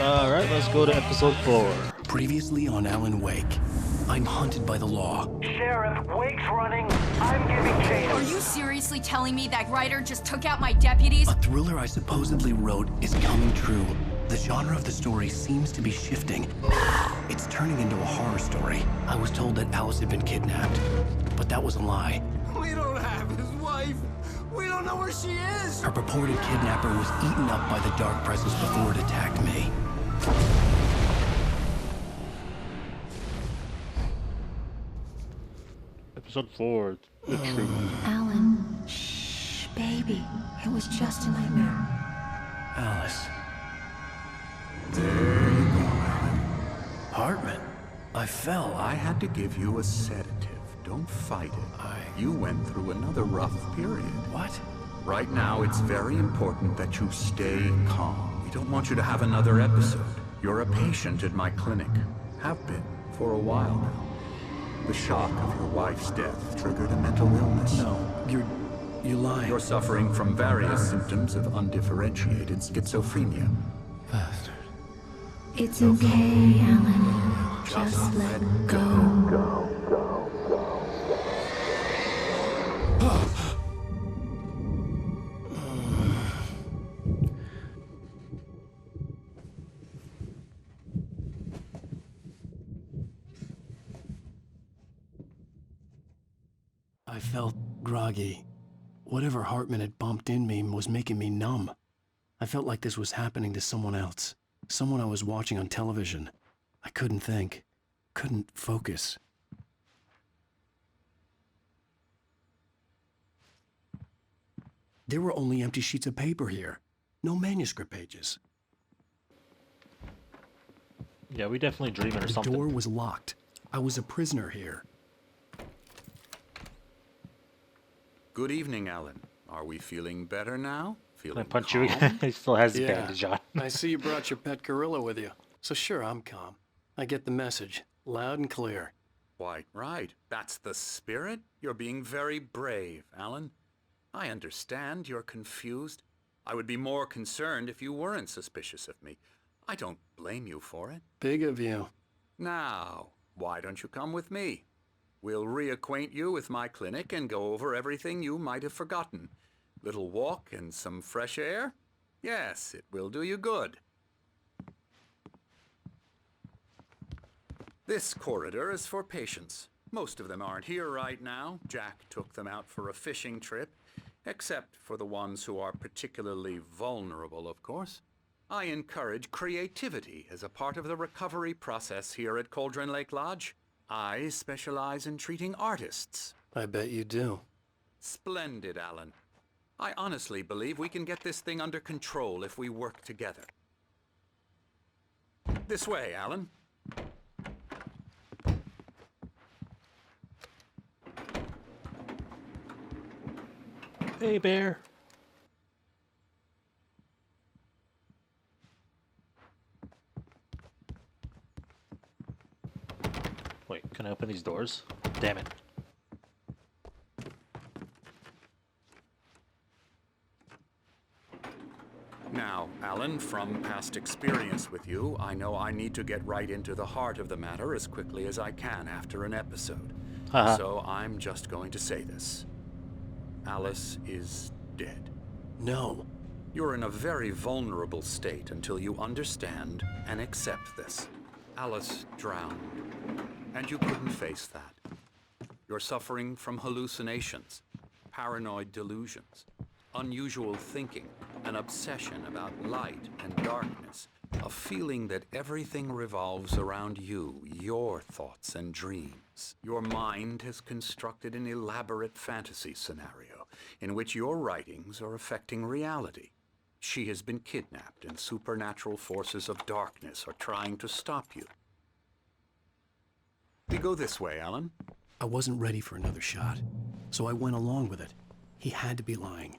Alright, let's go to episode 4. Previously on Alan Wake, I'm hunted by the law. Sheriff, Wake's running. I'm giving chase. Are you seriously telling me that writer just took out my deputies? A thriller I supposedly wrote is coming true. The genre of the story seems to be shifting. It's turning into a horror story. I was told that Alice had been kidnapped, but that was a lie. We don't have his wife. We don't know where she is. Her purported kidnapper was eaten up by the dark presence before it attacked me. Episode 4, The Truth. Alan, shh, baby. It was just a nightmare. Alice. There you go, Alan. Hartman. I fell. I had to give you a sedative. Don't fight it. You went through another rough period. What? Right now, it's very important that you stay calm. We don't want you to have another episode. You're a patient at my clinic. Have been for a while now. The shock of your wife's death triggered a mental illness. No, you're lying. You're suffering from various symptoms of undifferentiated schizophrenia. Bastard. It's okay, Alan. Just let go. I felt groggy. Whatever Hartman had bumped in me was making me numb. I felt like this was happening to someone else. Someone I was watching on television. I couldn't think. Couldn't focus. There were only empty sheets of paper here. No manuscript pages. Yeah, we definitely dreaming or The something. door was locked. I was a prisoner here. Good evening, Alan. Are we feeling better now? Can I Feeling punch you calm? again? He still has his Yeah. bandage on. I see you brought your pet gorilla with you. So sure, I'm calm. I get the message, loud and clear. Quite right. That's the spirit. You're being very brave, Alan. I understand you're confused. I would be more concerned if you weren't suspicious of me. I don't blame you for it. Big of you. Now, why don't you come with me? We'll reacquaint you with my clinic and go over everything you might have forgotten. Little walk and some fresh air? Yes, it will do you good. This corridor is for patients. Most of them aren't here right now. Jack took them out for a fishing trip, except for the ones who are particularly vulnerable, of course. I encourage creativity as a part of the recovery process here at Cauldron Lake Lodge. I specialize in treating artists. I bet you do. Splendid, Alan. I honestly believe we can get this thing under control if we work together. This way, Alan. Hey, bear. Wait, can I open these doors? Damn it. Now, Alan, from past experience with you, I know I need to get right into the heart of the matter as quickly as I can after an episode. So I'm just going to say this. Alice is dead. No. You're in a very vulnerable state until you understand and accept this. Alice drowned, and you couldn't face that. You're suffering from hallucinations, paranoid delusions, unusual thinking, an obsession about light and darkness, a feeling that everything revolves around you, your thoughts and dreams. Your mind has constructed an elaborate fantasy scenario in which your writings are affecting reality. She has been kidnapped, and supernatural forces of darkness are trying to stop you. We go this way, Alan. I wasn't ready for another shot, so I went along with it. He had to be lying.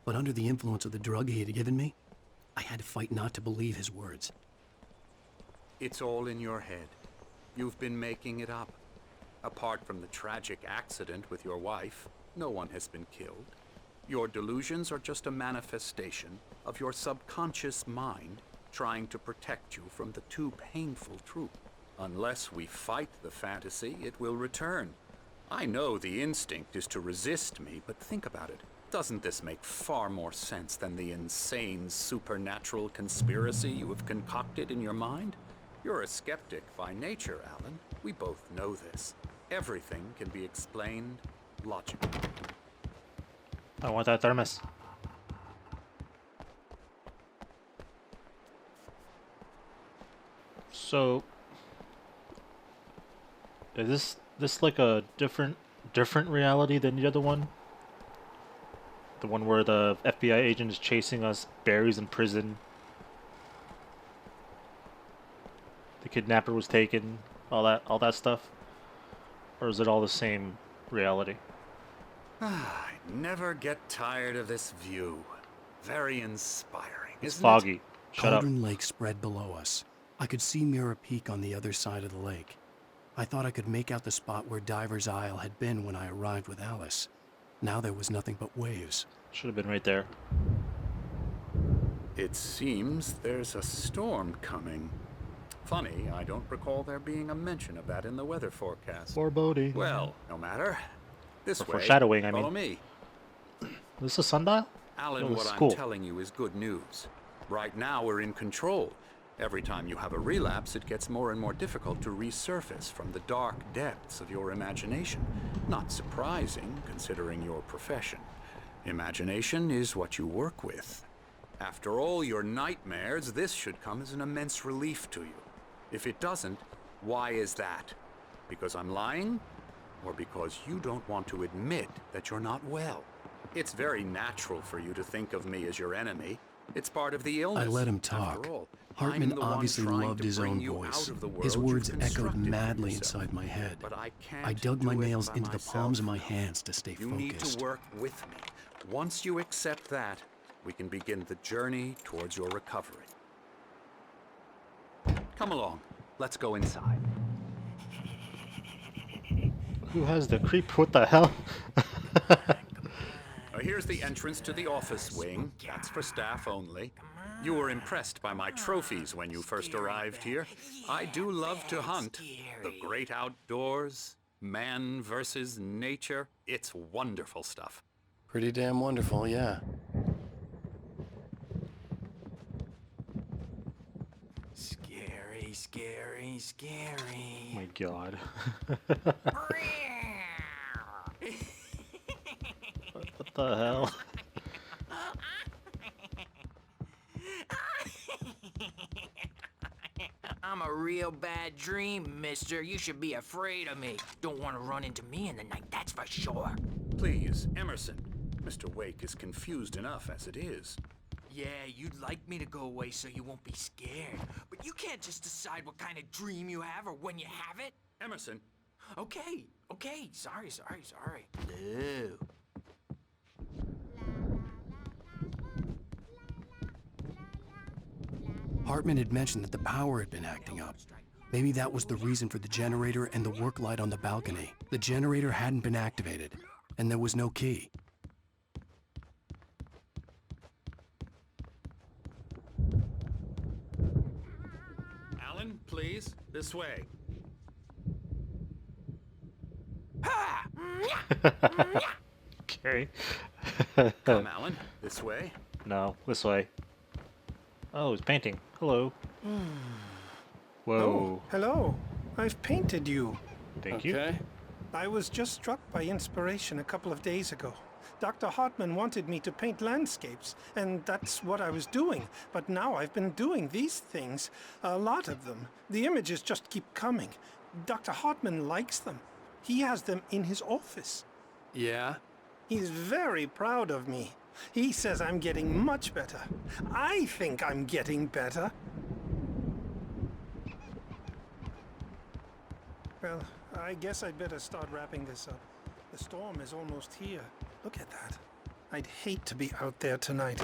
But under the influence of the drug he had given me, I had to fight not to believe his words. It's all in your head. You've been making it up. Apart from the tragic accident with your wife, no one has been killed. Your delusions are just a manifestation of your subconscious mind trying to protect you from the too painful truth. Unless we fight the fantasy, it will return. I know the instinct is to resist me, but think about it. Doesn't this make far more sense than the insane supernatural conspiracy you have concocted in your mind? You're a skeptic by nature, Alan. We both know this. Everything can be explained logically. I want that thermos. So, is this like a different reality than the other one? The one where the FBI agent is chasing us, Barry's in prison, the kidnapper was taken, all that stuff? Or is it all the same reality? I never get tired of this view. Very inspiring, It's isn't foggy. Shut up. Cauldron Lake spread below us. I could see Mirror Peak on the other side of the lake. I thought I could make out the spot where Diver's Isle had been when I arrived with Alice. Now there was nothing but waves. Should have been right there. It seems there's a storm coming. Funny, I don't recall there being a mention of that in the weather forecast. Foreboding. Well, no matter. This Or way. foreshadowing, I Follow mean. me. This is a sundial? Alan, Oh, what this is I'm cool. telling you is good news. Right now, we're in control. Every time you have a relapse, it gets more and more difficult to resurface from the dark depths of your imagination. Not surprising, considering your profession. Imagination is what you work with. After all your nightmares, this should come as an immense relief to you. If it doesn't, why is that? Because I'm lying? Or because you don't want to admit that you're not well? It's very natural for you to think of me as your enemy. It's part of the illness. I let him talk. After all, Hartman I'm the one obviously trying loved to his bring own you voice. out of the His world words you've echoed constructed for madly yourself. inside my head. But I can't I dug my do it nails by into the myself. palms of my hands to stay You need focused. to work with me. Once you accept that, we can begin the journey towards your recovery. Come along. Let's go inside. Who has the creep? What the hell? Here's the entrance to the office wing. That's for staff only. You were impressed by my trophies when you first arrived here. I do love to hunt. The great outdoors, man versus nature. It's wonderful stuff. Pretty damn wonderful, yeah. Scary, scary, scary. Oh my god. What the hell? I'm a real bad dream, mister. You should be afraid of me. Don't want to run into me in the night, that's for sure. Please, Emerson. Mr. Wake is confused enough as it is. Yeah, you'd like me to go away so you won't be scared. But you can't just decide what kind of dream you have or when you have it. Emerson, Okay, okay. Sorry. No. Hartman had mentioned that the power had been acting up. Maybe that was the reason for the generator and the work light on the balcony. The generator hadn't been activated, and there was no key. Alan, please, this way. Okay. Come, Alan, this way. No, this way. Oh, it's painting. Hello. Whoa. Oh, hello. I've painted you. Thank you. I was just struck by inspiration a couple of days ago. Dr. Hartman wanted me to paint landscapes, and that's what I was doing. But now I've been doing these things, a lot of them. The images just keep coming. Dr. Hartman likes them. He has them in his office. Yeah? He's very proud of me. He says I'm getting much better. I think I'm getting better. Well, I guess I'd better start wrapping this up. The storm is almost here. Look at that. I'd hate to be out there tonight.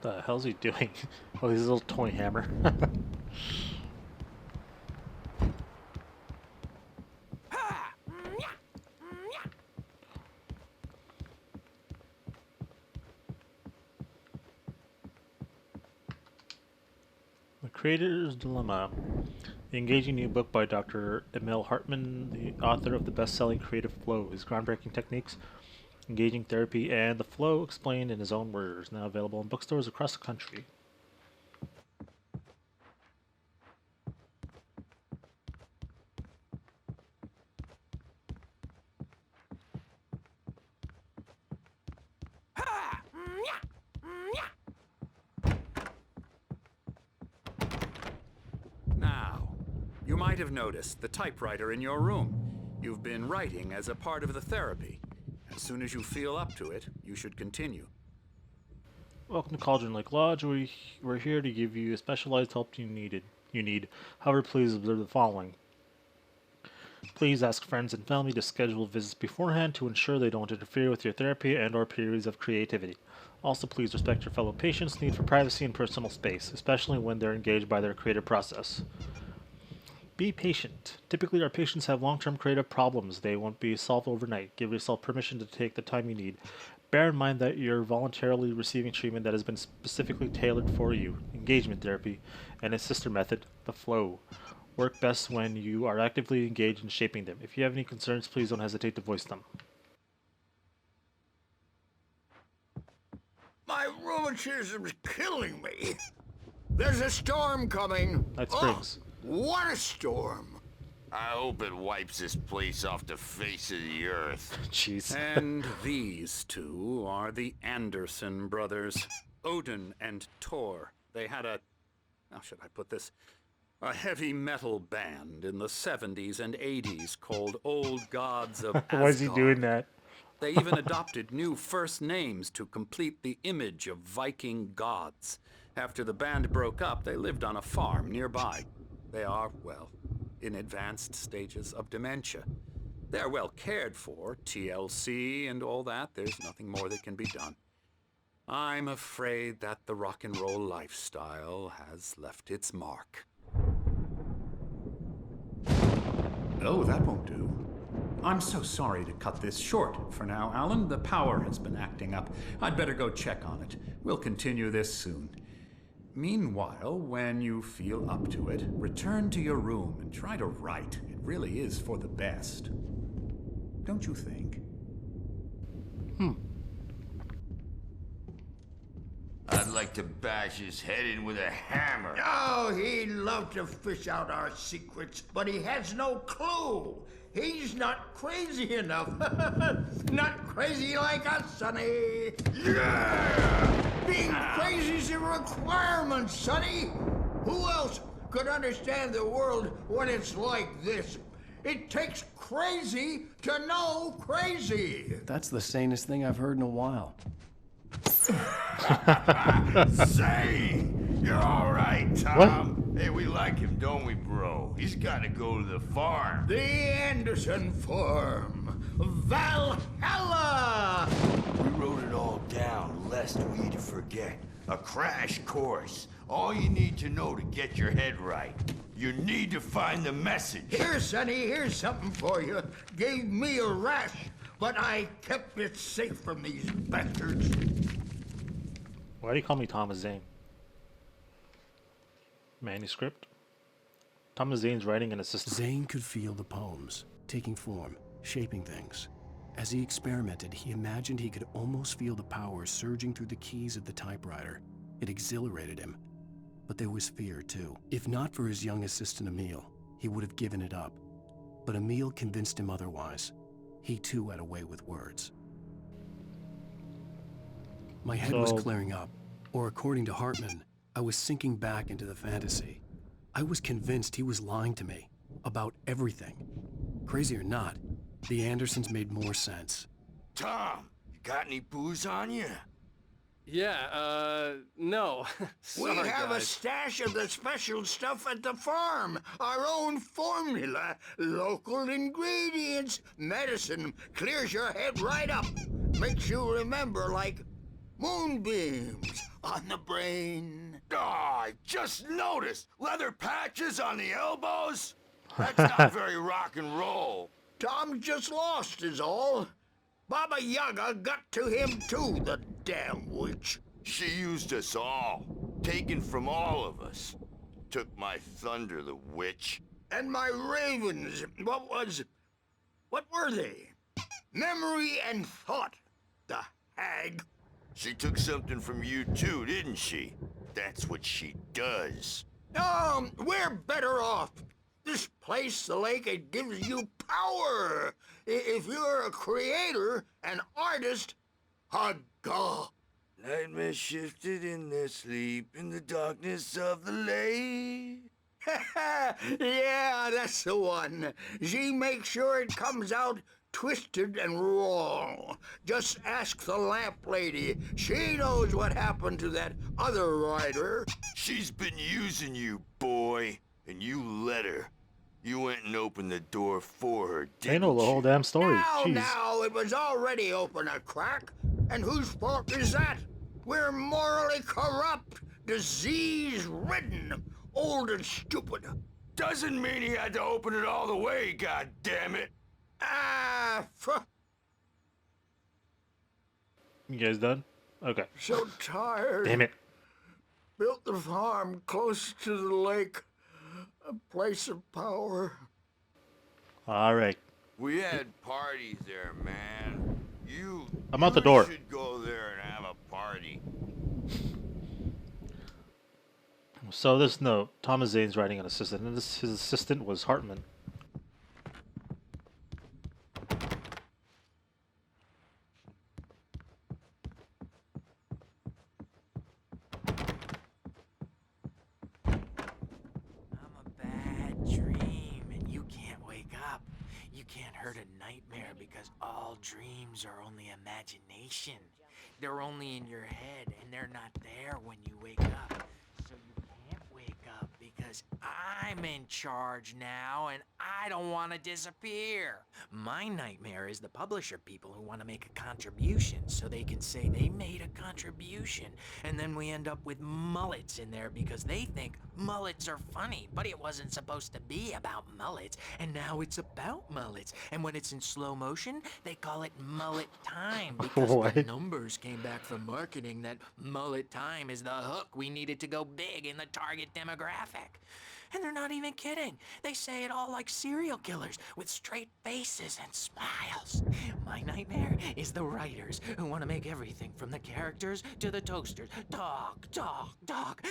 What the hell's he doing? Oh, he's a little toy hammer. Creator's Dilemma. The engaging new book by Dr. Emil Hartman, the author of the best-selling Creative Flow. His groundbreaking techniques, engaging therapy, and the flow explained in his own words. Now available in bookstores across the country. Now, you might have noticed the typewriter in your room. You've been writing as a part of the therapy. As soon as you feel up to it, you should continue. Welcome to Cauldron Lake Lodge. We're here to give you specialized help you need. However, please observe the following. Please ask friends and family to schedule visits beforehand to ensure they don't interfere with your therapy and/or periods of creativity. Also, please respect your fellow patients' need for privacy and personal space, especially when they're engaged by their creative process. Be patient. Typically, our patients have long-term creative problems. They won't be solved overnight. Give yourself permission to take the time you need. Bear in mind that you're voluntarily receiving treatment that has been specifically tailored for you. Engagement therapy and its sister method, the flow, work best when you are actively engaged in shaping them. If you have any concerns, please don't hesitate to voice them. My rheumatism's killing me. There's a storm coming. Night Springs. What a storm. I hope it wipes this place off the face of the earth. Jeez. And these two are the Anderson brothers, Odin and Tor. They had how should I put this? A heavy metal band in the 70s and 80s called Old Gods of Asgard. Why is he doing that? They even adopted new first names to complete the image of Viking gods. After the band broke up, they lived on a farm nearby. They are, well, in advanced stages of dementia. They're well cared for, TLC and all that. There's nothing more that can be done. I'm afraid that the rock and roll lifestyle has left its mark. Oh, that won't do. I'm so sorry to cut this short for now, Alan. The power has been acting up. I'd better go check on it. We'll continue this soon. Meanwhile, when you feel up to it, return to your room and try to write. It really is for the best. Don't you think? I'd like to bash his head in with a hammer. Oh, he'd love to fish out our secrets, but he has no clue. He's not crazy enough. Not crazy like us, Sonny. Yeah! Being crazy's a requirement, Sonny. Who else could understand the world when it's like this? It takes crazy to know crazy. That's the sanest thing I've heard in a while. Say, you're all right, Tom. Hey, we like him, don't we, bro? He's got to go to the farm. The Anderson Farm. Valhalla! We wrote it all down, lest we forget. A crash course. All you need to know to get your head right. You need to find the message. Here, Sonny, here's something for you. Gave me a rash, but I kept it safe from these bastards. Why do you call me Thomas Zane? Manuscript? Thomas Zane's writing an assistant. Zane could feel the poems, taking form, shaping things. As he experimented, he imagined he could almost feel the power surging through the keys of the typewriter. It exhilarated him. But there was fear, too. If not for his young assistant Emil, he would have given it up. But Emil convinced him otherwise. He, too, had a way with words. My head was clearing up, or according to Hartman, I was sinking back into the fantasy. I was convinced he was lying to me about everything. Crazy or not, the Andersons made more sense. Tom, you got any booze on you? Yeah, no. Sorry, we have guys. a stash of the special stuff at the farm. Our own formula. Local ingredients. Medicine clears your head right up. Makes you remember like moonbeams on the brain. Oh, I just noticed. Leather patches on the elbows? That's not very rock and roll. Tom just lost is all. Baba Yaga got to him too, the damn witch. She used us all. Taken from all of us. Took my thunder, the witch. And my ravens, what were they? Memory and thought, the hag. She took something from you too, didn't she? That's what she does. We're better off. This place, the lake, it gives you power. If you're a creator, an artist, God. Nightmare shifted in their sleep in the darkness of the lake. Yeah, that's the one. She makes sure it comes out twisted and wrong. Just ask the lamp lady. She knows what happened to that other rider. She's been using you, boy, and you let her. You went and opened the door for her, didn't They know the whole damn story. Jeez. Now, it was already open a crack. And whose fault is that? We're morally corrupt, disease-ridden, old and stupid. Doesn't mean he had to open it all the way, goddammit. You guys done? Okay. So tired. Damn it. Built the farm close to the lake. A place of power. All right. We had parties there, man. I'm out the door. You should go there and have a party. So this note, Thomas Zane's writing an assistant, and his assistant was Hartman. Hurt a nightmare because all dreams are only imagination. They're only in your head and they're not there when you wake up. So you can't wake up because I'm in charge now and I don't want to disappear. My nightmare is the publisher people who want to make a contribution so they can say they made a contribution. And then we end up with mullets in there because they think mullets are funny, but it wasn't supposed to be about mullets, and now it's about mullets. And when it's in slow motion, they call it mullet time because the numbers came back from marketing that mullet time is the hook we needed to go big in the target demographic. And they're not even kidding. They say it all like serial killers with straight faces and smiles. My nightmare is the writers who want to make everything from the characters to the toasters talk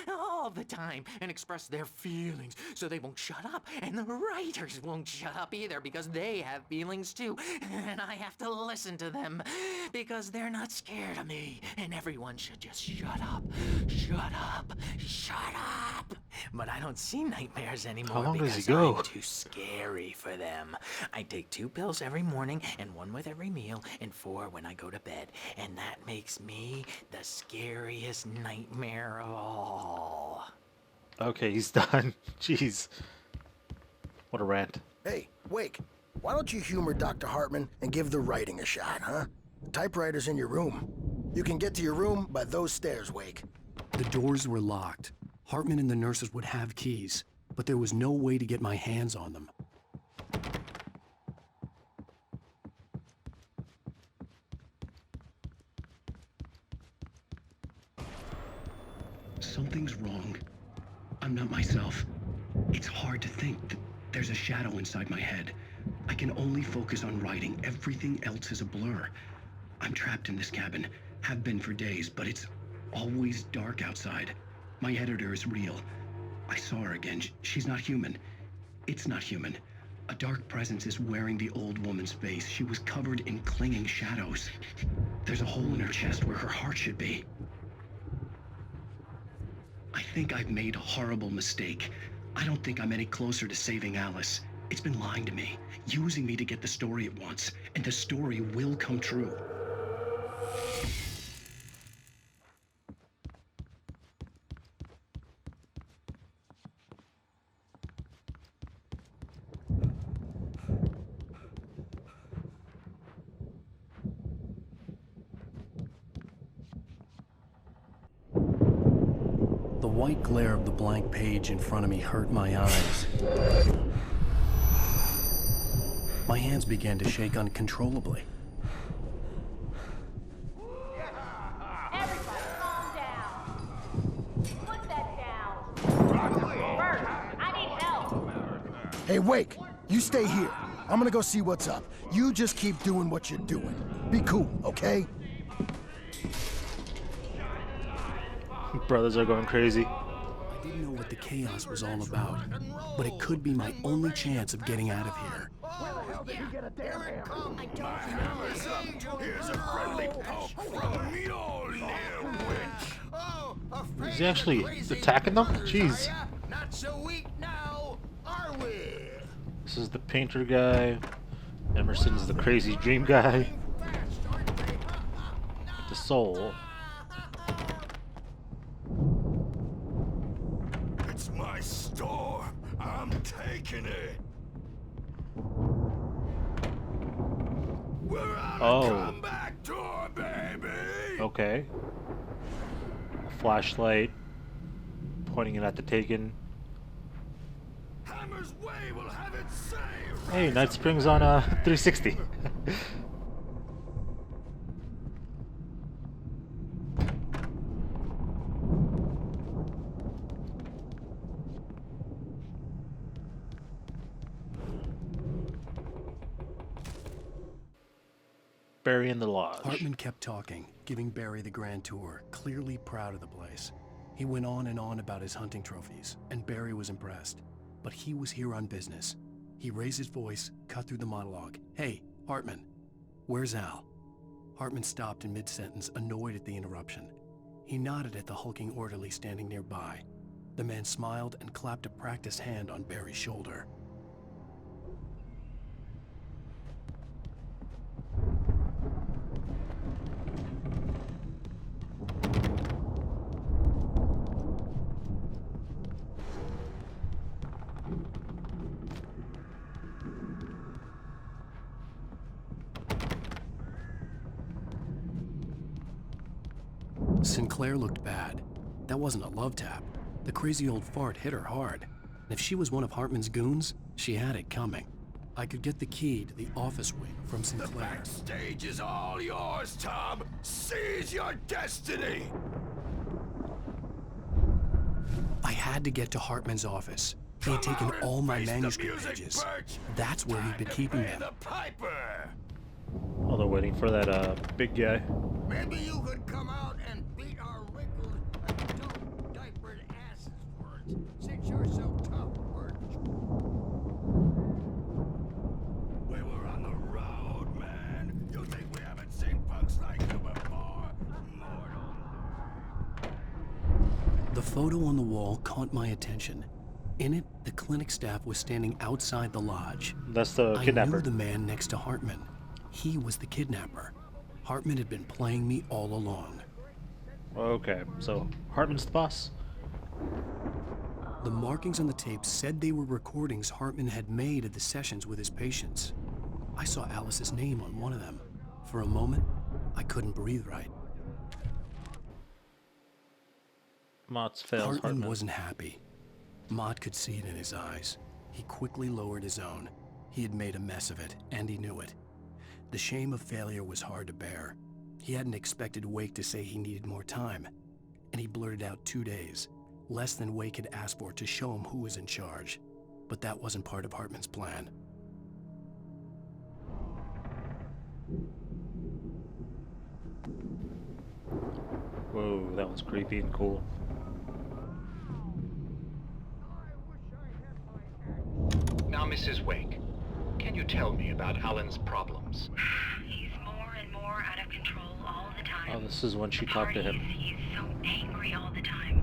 all the time and express their feelings so they won't shut up. And the writers won't shut up either because they have feelings too. And I have to listen to them because they're not scared of me. And everyone should just shut up. Shut up. Shut up. But I don't see nightmares anymore. How long does he because go? I'm too scary for them. I take 2 pills every morning and 1 with every meal and 4 when I go to bed. And that makes me the scariest nightmare of all. Okay, he's done. Jeez. What a rant. Hey, Wake, why don't you humor Dr. Hartman and give the writing a shot, huh? The typewriter's in your room. You can get to your room by those stairs, Wake. The doors were locked. Hartman and the nurses would have keys, but there was no way to get my hands on them. Something's wrong. I'm not myself. It's hard to think that there's a shadow inside my head. I can only focus on writing. Everything else is a blur. I'm trapped in this cabin, have been for days, but it's always dark outside. My editor is real. I saw her again. She's not human. It's not human. A dark presence is wearing the old woman's face. She was covered in clinging shadows. There's a hole in her chest where her heart should be. I think I've made a horrible mistake. I don't think I'm any closer to saving Alice. It's been lying to me, using me to get the story it wants, and the story will come true. The white glare of the blank page in front of me hurt my eyes. My hands began to shake uncontrollably. Everybody calm down. Put that down. Hey, Wake, you stay here. I'm gonna go see what's up. You just keep doing what you're doing. Be cool, okay? Brothers are going crazy. I didn't know what the chaos was all about, but it could be my only chance of getting out of here. Where the hell did he get a damn hammer? My hammer's up. Here's a friendly poke from Mjolnir, witch. Is he actually attacking them? Jeez. Not so weak now, are we? This is the painter guy. Emerson's the crazy dream guy. The soul. It's my store. I'm taking it. We're out of comeback door, baby. Okay. Flashlight. Pointing it at the Taken. Hammer's way will have it say. Hey, Night Springs on 360. Barry in the lodge. Hartman kept talking, giving Barry the grand tour, clearly proud of the place. He went on and on about his hunting trophies, and Barry was impressed. But he was here on business. He raised his voice, cut through the monologue. Hey, Hartman, where's Al? Hartman stopped in mid-sentence, annoyed at the interruption. He nodded at the hulking orderly standing nearby. The man smiled and clapped a practiced hand on Barry's shoulder. Sinclair looked bad. That wasn't a love tap. The crazy old fart hit her hard. And if she was one of Hartman's goons, she had it coming. I could get the key to the office wing from Sinclair. The backstage is all yours, Tom. Seize your destiny. I had to get to Hartman's office. He had taken all my manuscript pages. That's where he'd been keeping them. Oh, they're waiting for that big guy. Maybe you could come out and beat our wrinkled, adult, diapered asses for us, since you're so tough, weren't you? We were on the road, man. You think we haven't seen punks like you before? Mortal. The photo on the wall caught my attention. In it, the clinic staff was standing outside the lodge. That's the kidnapper. I knew the man next to Hartman. He was the kidnapper. Hartman had been playing me all along. Okay, so Hartman's the boss? The markings on the tape said they were recordings Hartman had made of the sessions with his patients. I saw Alice's name on one of them. For a moment, I couldn't breathe right. Mott's fails Hartman wasn't happy. Mott could see it in his eyes. He quickly lowered his own. He had made a mess of it, and he knew it. The shame of failure was hard to bear. He hadn't expected Wake to say he needed more time, and he blurted out 2 days, less than Wake had asked for to show him who was in charge. But that wasn't part of Hartman's plan. Whoa, that was creepy and cool. Now, Mrs. Wake, can you tell me about Alan's problems? He's more and more out of control all the time. Oh, this is when she talked to him. He's so angry all the time.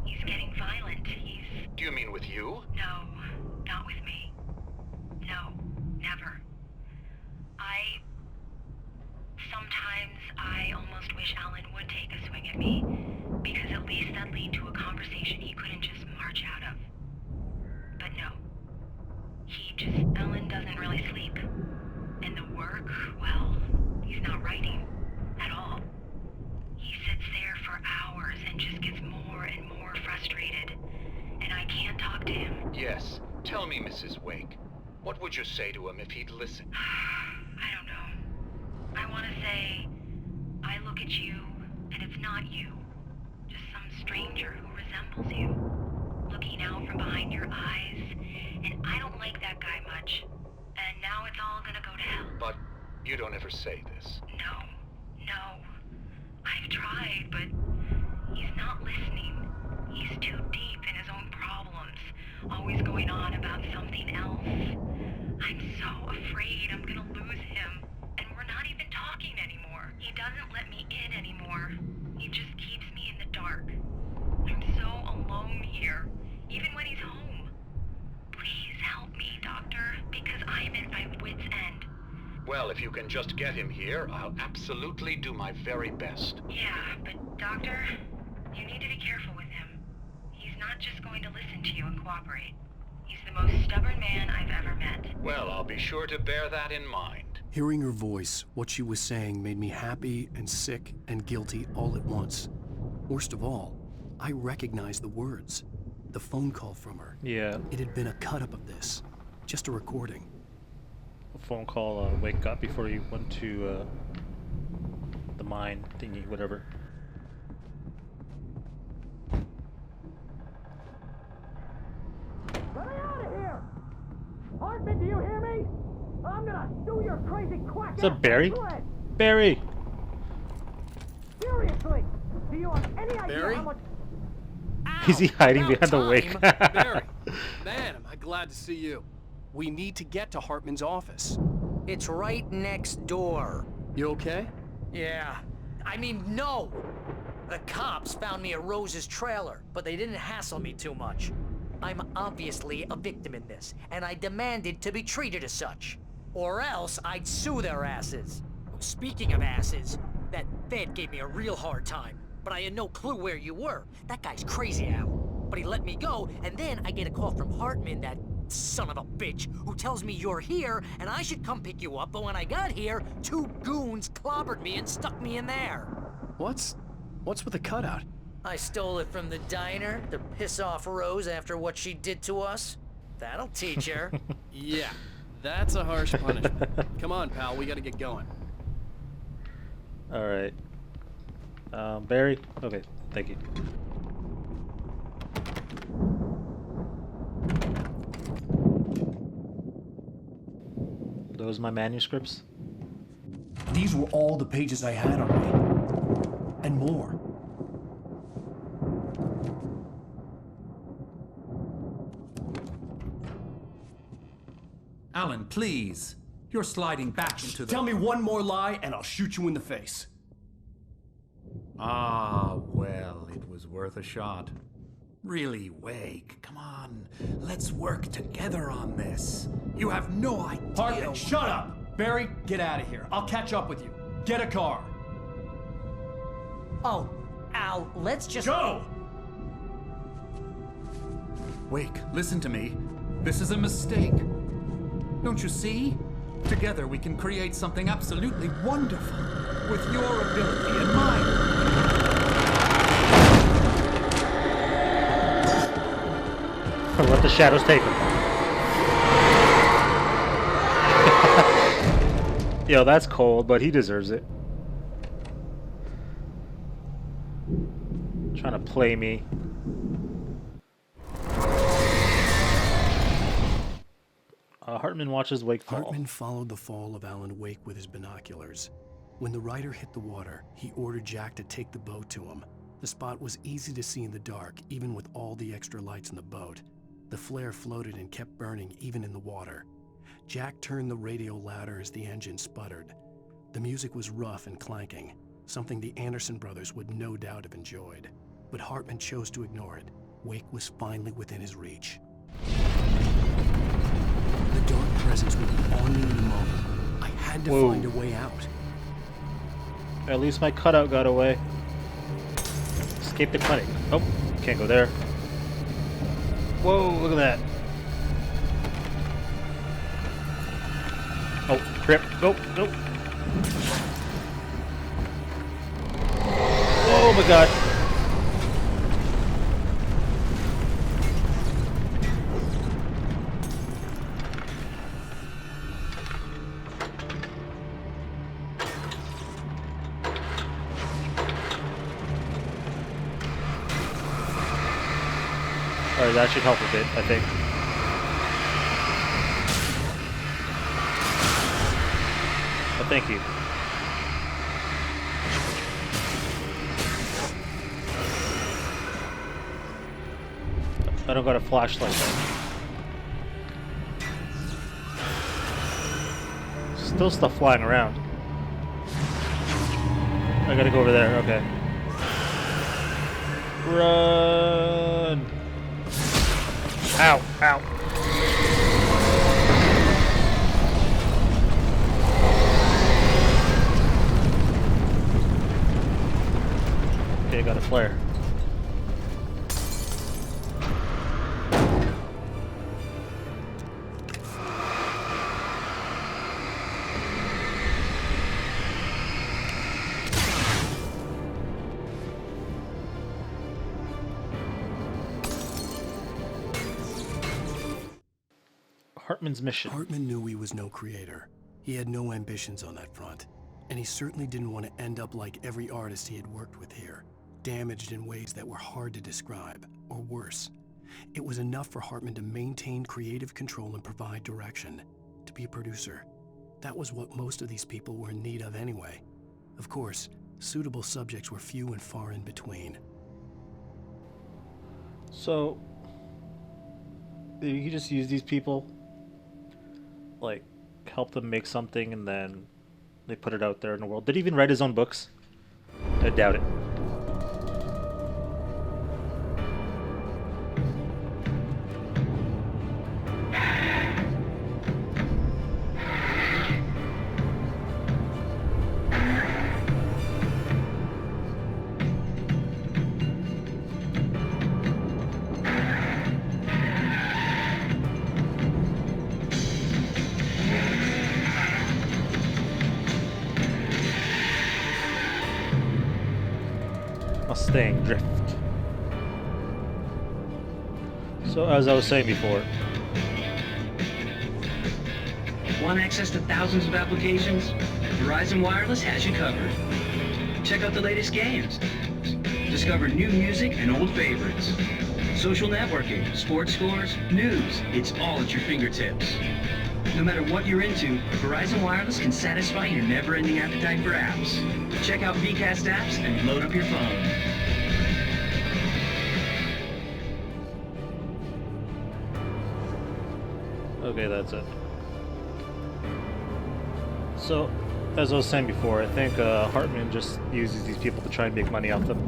He's getting violent. Do you mean with you? No, not with me. No, never. Sometimes I almost wish Alan would take a swing at me, because at least that'd lead to a conversation he couldn't just march out of. But no. Alan doesn't really sleep. And the work, well, he's not writing at all. He sits there for hours and just gets more and more frustrated. And I can't talk to him. Yes. Tell me, Mrs. Wake. What would you say to him if he'd listen? I don't know. I want to say, I look at you, and it's not you. Just some stranger who resembles you. Looking out from behind your eyes. And I don't like that You don't ever say this. No. I've tried, but he's not listening. He's too deep in his own problems, always going on about something else. I'm so afraid I'm gonna lose him, and we're not even talking anymore. He doesn't let me in anymore. He just keeps me in the dark. I'm so alone here, even when he's home. Please help me, Doctor, because I'm at my wit's end. Well, if you can just get him here, I'll absolutely do my very best. Yeah, but Doctor, you need to be careful with him. He's not just going to listen to you and cooperate. He's the most stubborn man I've ever met. Well, I'll be sure to bear that in mind. Hearing her voice, what she was saying made me happy and sick and guilty all at once. Worst of all, I recognized the words. The phone call from her. Yeah. It had been a cut-up of this. Just a recording. A phone call Wake got before he went to the mine thingy, whatever. Let me out of here! Hartman, do you hear me? I'm gonna sue your crazy quack. What's up, Barry? Barry! Seriously, do you have any idea Barry? how much... Is he hiding About behind the Wake? time. Barry, man, am I glad to see you. We need to get to Hartman's office. It's right next door. You okay? Yeah. I mean, no! The cops found me at Rose's trailer, but they didn't hassle me too much. I'm obviously a victim in this, and I demanded to be treated as such. Or else I'd sue their asses. Speaking of asses, that Fed gave me a real hard time, but I had no clue where you were. That guy's crazy, Al. But he let me go, and then I get a call from Hartman, that son of a bitch, who tells me you're here and I should come pick you up, but when I got here, 2 goons clobbered me and stuck me in there. What's with the cutout? I stole it from the diner to piss off Rose after what she did to us. That'll teach her. Yeah, that's a harsh punishment. Come on, pal, we gotta get going. Alright. Barry? Okay, thank you. Those my manuscripts? These were all the pages I had on me. And more. Alan, please. You're sliding back into the... Tell me one more lie and I'll shoot you in the face. Ah, well, it was worth a shot. Really, Wake, come on. Let's work together on this. You have no idea... Hartman, shut up! Barry, get out of here. I'll catch up with you. Get a car. Oh, Al, let's just... Go! Wake, listen to me. This is a mistake. Don't you see? Together we can create something absolutely wonderful. With your ability and mine. Let the shadows take him. Yo, that's cold, but he deserves it. Trying to play me. Hartman watches Wake fall. Hartman followed the fall of Alan Wake with his binoculars. When the rider hit the water, he ordered Jack to take the boat to him. The spot was easy to see in the dark, even with all the extra lights in the boat. The flare floated and kept burning even in the water. Jack turned the radio louder as the engine sputtered. The music was rough and clanking, something the Anderson brothers would no doubt have enjoyed. But Hartman chose to ignore it. Wake was finally within his reach. The dark presence would be on me in a moment. I had to find a way out. At least my cutout got away. Escape the clinic. Oh, can't go there. Whoa, look at that. Oh, trip. Go, go. Oh my god. Alright, that should help a bit, I think. Thank you. I don't got a flashlight though. Still stuff flying around. I gotta go over there, okay. Run! Ow, ow. Okay, I got a flare. Hartman's mission. Hartman knew he was no creator. He had no ambitions on that front. And he certainly didn't want to end up like every artist he had worked with here, damaged in ways that were hard to describe, or worse. It was enough for Hartman to maintain creative control and provide direction, to be a producer. That was what most of these people were in need of anyway. Of course, suitable subjects were few and far in between. So, you just use these people, like, help them make something and then they put it out there in the world. Did he even write his own books? I doubt it. Mustang Drift. So, as I was saying before, Want access to thousands of applications? Verizon Wireless has you covered. Check out the latest games. Discover new music and old favorites. Social networking, sports scores, news. It's all at your fingertips. No matter what you're into, Verizon Wireless can satisfy your never-ending appetite for apps. Check out VCast apps and load up your phone. okay, that's it. So, as I was saying before, I think Hartman just uses these people to try and make money off them.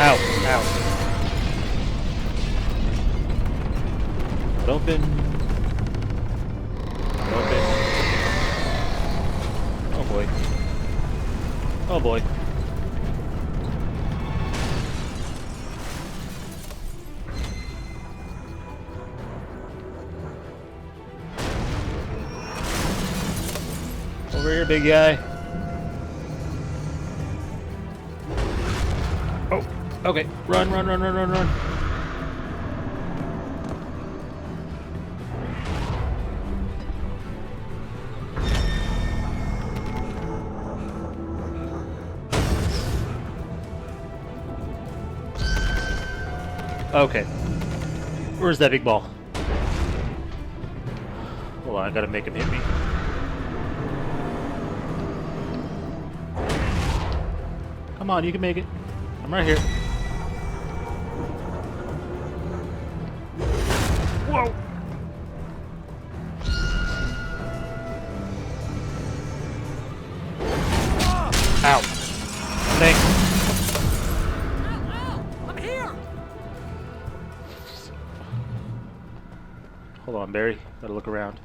Ow! Ow! Open. Open. Oh boy. Oh boy. Over here, big guy. Oh, okay. Run, run, run, run, run, run. Okay. Where's that big ball? Hold on, I gotta make him hit me. Come on, you can make it. I'm right here. Whoa! Ow. Thanks. I'm here! Hold on, Barry. Gotta look around.